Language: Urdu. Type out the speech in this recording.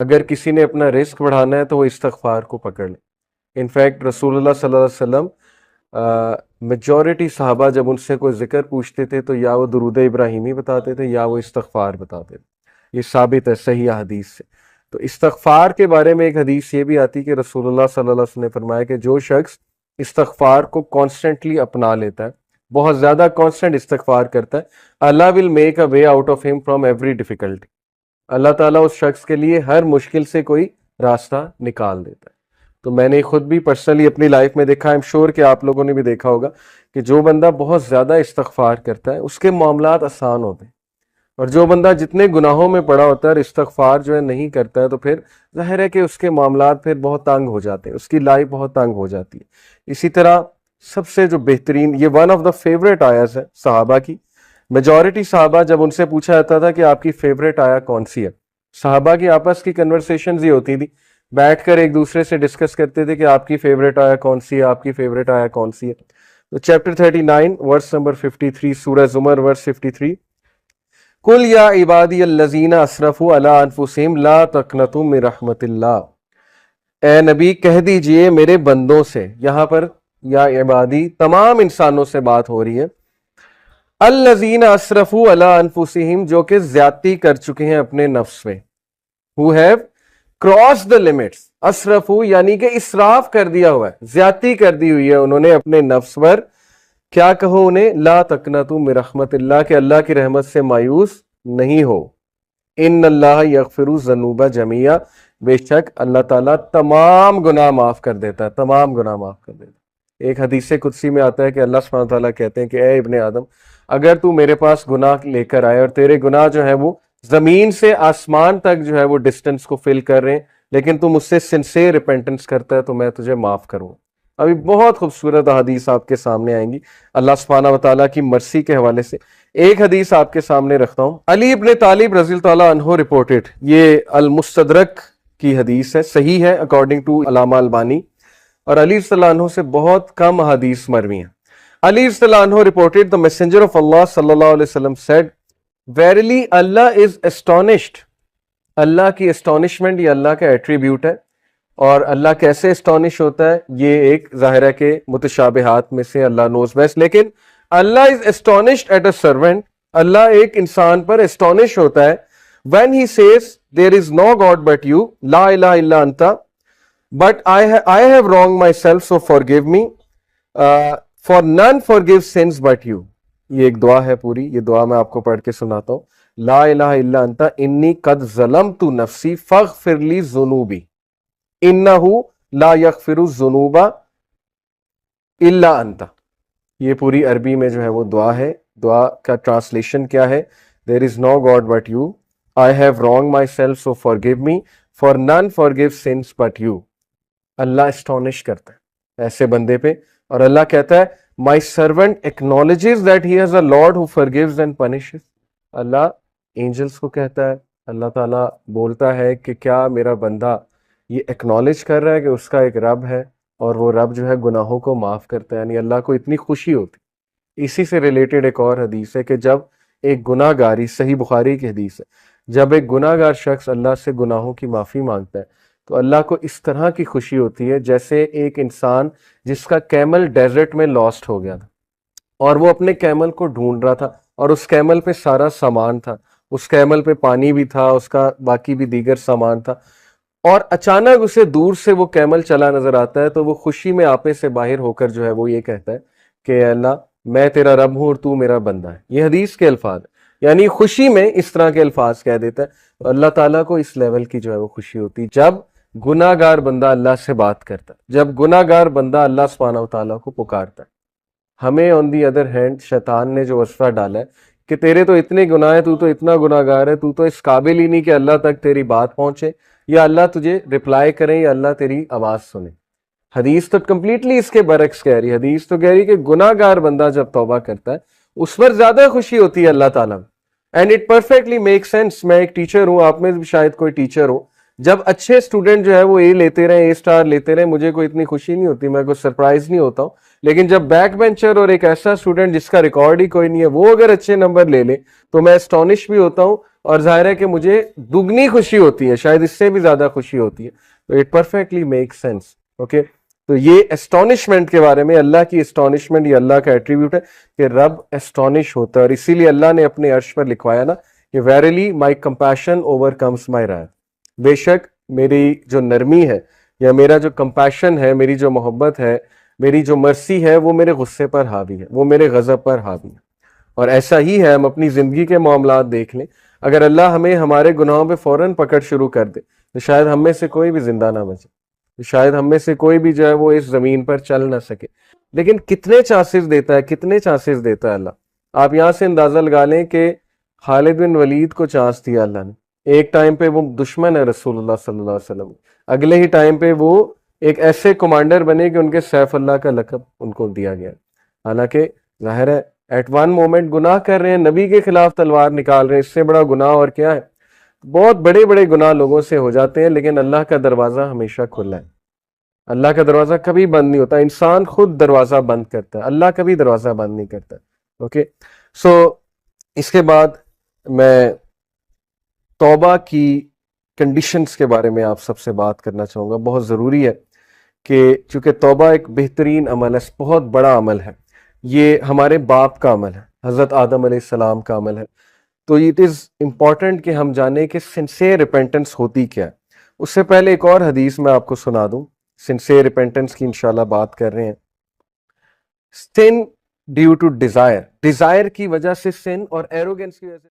اگر کسی نے اپنا رزق بڑھانا ہے تو وہ استغفار کو پکڑ لے. انفیکٹ رسول اللہ صلی اللہ علیہ وسلم میجورٹی صحابہ جب ان سے کوئی ذکر پوچھتے تھے تو یا وہ درود ابراہیمی بتاتے تھے یا وہ استغفار بتاتے تھے. یہ ثابت ہے صحیح حدیث سے. تو استغفار کے بارے میں ایک حدیث یہ بھی آتی کہ رسول اللہ صلی اللہ علیہ وسلم نے فرمایا کہ جو شخص استغفار کو کانسٹنٹلی اپنا لیتا ہے, بہت زیادہ کانسٹنٹ استغفار کرتا ہے, Allah will make a way out of him from every difficulty. Allah تعالیٰ اس شخص کے لیے ہر مشکل سے کوئی راستہ نکال دیتا ہے. تو میں نے خود بھی پرسنلی اپنی لائف میں دیکھا, ایم شور کہ آپ لوگوں نے بھی دیکھا ہوگا کہ جو بندہ بہت زیادہ استغفار کرتا ہے اس کے معاملات آسان ہوتے ہیں, اور جو بندہ جتنے گناہوں میں پڑا ہوتا ہے اور استغفار جو ہے نہیں کرتا ہے تو پھر ظاہر ہے کہ اس کے معاملات پھر بہت تنگ ہو جاتے ہیں, اس کی لائف بہت تنگ ہو جاتی ہے. اسی طرح سب سے جو بہترین, یہ ون آف دا فیوریٹ آیاز ہے صحابہ کی. میجورٹی صحابہ جب ان سے پوچھا جاتا تھا کہ آپ کی فیوریٹ آیا کون سی ہے, صحابہ کی آپس کی کنورسیشنز ہی ہوتی تھی, بیٹھ کر ایک دوسرے سے ڈسکس کرتے تھے کہ آپ کی فیوریٹ آیا کون سی ہے, آپ کی فیوریٹ آیا کون سی ہے. تو چیپٹر 39 ورس نمبر 53, سورہ زمر ورس 53, قل یا عبادی الذین اسرفوا علی انفسہم لا تقنطوا من رحمت اللہ. اے نبی کہہ دیجئے میرے بندوں سے, یہاں پر یا عبادی تمام انسانوں سے بات ہو رہی ہے, الذین اسرفوا علی انفسہم جو کہ زیادتی کر چکے ہیں اپنے نفس میں, who have crossed the limits. اسرفوا یعنی کہ اسراف کر دیا ہوا ہے, زیادتی کر دی ہوئی ہے انہوں نے اپنے نفس پر. کیا کہو انہیں, لا تقنطوا من رحمت اللہ, کہ اللہ کی رحمت سے مایوس نہیں ہو. ان اللہ یغفر الذنوب جميعا, بے شک اللہ تعالیٰ تمام گناہ معاف کر دیتا ہے, تمام گناہ معاف کر دیتا ہے. ایک حدیث قدسی میں آتا ہے کہ اللہ سبحانہ تعالیٰ کہتے ہیں کہ اے ابن آدم, اگر تو میرے پاس گناہ لے کر آئے اور تیرے گناہ جو ہے وہ زمین سے آسمان تک جو ہے وہ ڈسٹنس کو فل کر رہے ہیں, لیکن تو مجھ سے سنسیئر ریپینٹنس کرتا ہے تو میں تجھے معاف کروں. ابھی بہت خوبصورت حدیث آپ کے سامنے آئیں گی اللہ سبحانہ وتعالیٰ کی مرسی کے حوالے سے. ایک حدیث آپ کے سامنے رکھتا ہوں, علی ابن طالب رضی اللہ تعالیٰ عنہ رپورٹڈ, یہ المستدرک کی حدیث ہے, صحیح ہے اکارڈنگ ٹو علامہ البانی, اور علی صلی اللہ عنہ سے بہت کم حدیث مروی ہیں. علی صلی اللہ عنہ reported, the messenger of Allah صلی اللہ علیہ وسلم said, verily Allah is astonished. اللہ کی astonishment یہ اللہ کا ایٹریبیوٹ ہے, اور اللہ کیسے اسٹانش ہوتا ہے یہ ایک ظاہر ہے کہ متشابہات میں سے اللہ knows best, لیکن اللہ is astonished at a servant, اللہ ایک انسان پر اسٹانش ہوتا ہے when he says there is no God but you, لا الہ الا انت, but I have wronged myself so forgive me, for none forgive sins but you. یہ ایک دعا ہے پوری, یہ دعا میں آپ کو پڑھ کے سناتا ہوں. لا الہ الا انت انی قد ظلمت نفسی فاغفر لی ذنوبی انہ لا یغفر الذنوب الا انت. یہ پوری عربی میں جو ہے وہ دعا ہے. دعا کا ٹرانسلیشن کیا ہے, there is no God but you, I have wronged myself so forgive me, for none forgive sins but you. Allah astonished کرتا ہے ایسے بندے پہ, اور اللہ کہتا ہے my servant acknowledges that he has a Lord who forgives and punishes. Allah angels کو کہتا ہے, اللہ تعالیٰ بولتا ہے کہ کیا میرا بندہ یہ ایکنالج کر رہا ہے کہ اس کا ایک رب ہے اور وہ رب جو ہے گناہوں کو معاف کرتا ہے. یعنی اللہ کو اتنی خوشی ہوتی. اسی سے ریلیٹڈ ایک اور حدیث ہے کہ جب ایک گناہ گاری, صحیح بخاری کی حدیث ہے, جب ایک گناہ گار شخص اللہ سے گناہوں کی معافی مانگتا ہے تو اللہ کو اس طرح کی خوشی ہوتی ہے جیسے ایک انسان جس کا کیمل ڈیزرٹ میں لاسٹ ہو گیا تھا اور وہ اپنے کیمل کو ڈھونڈ رہا تھا, اور اس کیمل پہ سارا سامان تھا, اس کیمل پہ پانی بھی تھا, اس کا باقی بھی دیگر سامان تھا, اور اچانک اسے دور سے وہ کیمل چلا نظر آتا ہے تو وہ خوشی میں آپے سے باہر ہو کر جو ہے وہ یہ کہتا ہے کہ اے اللہ میں تیرا رب ہوں اور تو میرا بندہ ہے. یہ حدیث کے الفاظ, یعنی خوشی میں اس طرح کے الفاظ کہہ دیتا ہے. تو اللہ تعالیٰ کو اس لیول کی جو ہے وہ خوشی ہوتی جب گناہ گار بندہ اللہ سے بات کرتا ہے, جب گناہ گار بندہ اللہ سبحانہ و تعالیٰ کو پکارتا ہے. ہمیں آن دی ادر ہینڈ شیطان نے جو وصفہ ڈالا ہے کہ تیرے تو اتنے گناہ ہیں, تو اتنا گناہ گار ہے, تو اس قابل ہی نہیں کہ اللہ تک تیری بات پہنچے, یا اللہ تجھے رپلائی کریں, یا اللہ تیری آواز سنے. حدیث تو کمپلیٹلی اس کے برعکس کہہ رہی ہے. حدیث تو کہہ رہی ہے کہ گناہ گار بندہ جب توبہ کرتا ہے اس پر زیادہ خوشی ہوتی ہے اللہ تعالیٰ. And it perfectly make sense. میں ایک ٹیچر ہوں, آپ میں بھی شاید کوئی ٹیچر ہو, جب اچھے اسٹوڈنٹ جو ہے وہ اے لیتے رہے, اے اسٹار لیتے رہے, مجھے کوئی اتنی خوشی نہیں ہوتی, میں کوئی سرپرائز نہیں ہوتا ہوں. لیکن جب بیک بینچر اور ایک ایسا اسٹوڈنٹ جس کا ریکارڈ ہی کوئی نہیں ہے وہ اگر اچھے نمبر لے لے تو میں اسٹانش بھی ہوتا ہوں, اور ظاہر ہے کہ مجھے دگنی خوشی ہوتی ہے, شاید اس سے بھی زیادہ خوشی ہوتی ہے. تو it perfectly make sense. Okay, تو یہ اسٹونشمنٹ کے بارے میں, اللہ کی اسٹونشمنٹ یہ اللہ کا ایٹریبیوٹ ہے کہ رب اسٹونش ہوتا ہے, اور اسی لیے اللہ نے اپنے عرش پر لکھوایا نا کہ ویریلی مائی کمپیشن اوور کمس مائی رائے, بے شک میری جو نرمی ہے یا میرا جو کمپیشن ہے, میری جو محبت ہے, میری جو مرسی ہے, وہ میرے غصے پر حاوی ہے, وہ میرے غضب پر حاوی ہے. اور ایسا ہی ہے, ہم اپنی زندگی کے معاملات دیکھ لیں, اگر اللہ ہمیں ہمارے گناہوں پہ فوراً پکڑ شروع کر دے تو شاید ہم میں سے کوئی بھی زندہ نہ بچے, شاید ہم میں سے کوئی بھی جو ہے وہ اس زمین پر چل نہ سکے. لیکن کتنے چانسز دیتا ہے, کتنے چانسز دیتا ہے اللہ. آپ یہاں سے اندازہ لگا لیں کہ خالد بن ولید کو چانس دیا اللہ نے, ایک ٹائم پہ وہ دشمن ہے رسول اللہ صلی اللہ علیہ وسلم, اگلے ہی ٹائم پہ وہ ایک ایسے کمانڈر بنے کہ ان کے سیف اللہ کا لقب ان کو دیا گیا. حالانکہ ظاہر ہے ایٹ ون مومنٹ گناہ کر رہے ہیں, نبی کے خلاف تلوار نکال رہے ہیں, اس سے بڑا گناہ اور کیا ہے. بہت بڑے بڑے گناہ لوگوں سے ہو جاتے ہیں, لیکن اللہ کا دروازہ ہمیشہ کھلا ہے. اللہ کا دروازہ کبھی بند نہیں ہوتا, انسان خود دروازہ بند کرتا ہے, اللہ کبھی دروازہ بند نہیں کرتا. اوکے, سو اس کے بعد میں توبہ کی کنڈیشنز کے بارے میں آپ سب سے بات کرنا چاہوں گا. بہت ضروری ہے کہ چونکہ توبہ ایک بہترین عمل ہے, بہت بڑا عمل ہے, یہ ہمارے باپ کا عمل ہے, حضرت آدم علیہ السلام کا عمل ہے. تو اٹ از امپورٹنٹ کہ ہم جانیں کہ سنسیئر ریپینٹنس ہوتی کیا ہے. اس سے پہلے ایک اور حدیث میں آپ کو سنا دوں, سنسیئر ریپینٹنس کی انشاءاللہ بات کر رہے ہیں. سن ڈیو ٹو ڈیزائر, ڈیزائر کی وجہ سے سن, اور ایروگنس کی وجہ سے